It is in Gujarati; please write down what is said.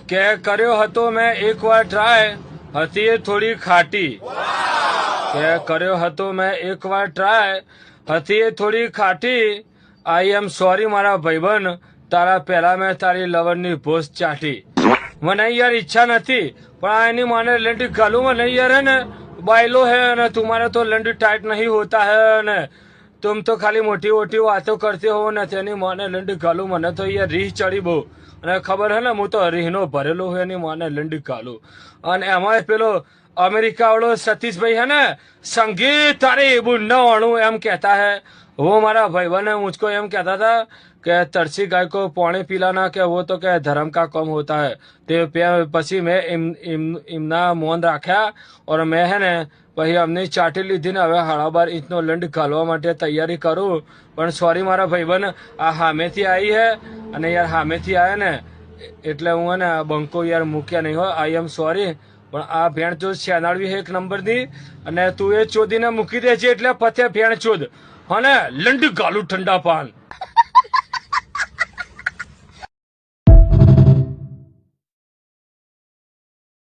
કે કર્યો હતો મેં એકવાર ટ્રાય, હતી એ થોડી ખાટી. કે કર્યો હતો મેં એકવાર ટ્રાય, હતી એ થોડી ખાટી. આઈ એમ સોરી મારા ભાઈબંધ, તારા પહેલા મેં તારી લવરની ભોસ ચાટી. મને યાર ઈચ્છા નથી, પણ આ એની માને લંડી ગાલું મને યાર હે ને બાયલો હે ને तुम्हारे तो लंड टाइट नहीं होता है ने तुम तो खाली मोटी मोटी वातो करते हो ने तेनी माने लंड गालू મને તો યાર રીહ ચડી બહુ. અને ખબર હે ને હું તો રીહનો ભરેલો હોય એની માને લંડ ગાલું. અને એમાં પેલો અમેરિકા વાળો સતીશભાઈ है ना संगीत अरे बुन्ना वाणु एम कहता है, वो हमारा भाईबंध है, मुझको एम कहता था कि तरसी गाय को पानी पिलाना કે वो तो કે धर्म का काम होता है. તે પછી મેં એમના મૌન રાખ્યા और મેં હે ને પછી અમને ચાટી લીધી ને હવે 12.5 ઇંચનો લંડ ઘાલવા માટે તૈયારી કરું. પણ સોરી મારા ભાઈબંધ, આ સામેથી આવી હે અને યાર સામેથી આવે ને એટલે હું હે ને બંકો યાર મૂક્યા નહીં હોય. આઈ એમ સોરી, પણ આ ભેણ ચોદ શેનાળવી એક નંબરની અને તું એ ચોદીને મૂકી દે છે એટલે પથે ભેણ ચોદ. હા ને લંડ ગાલું ઠંડા પાન.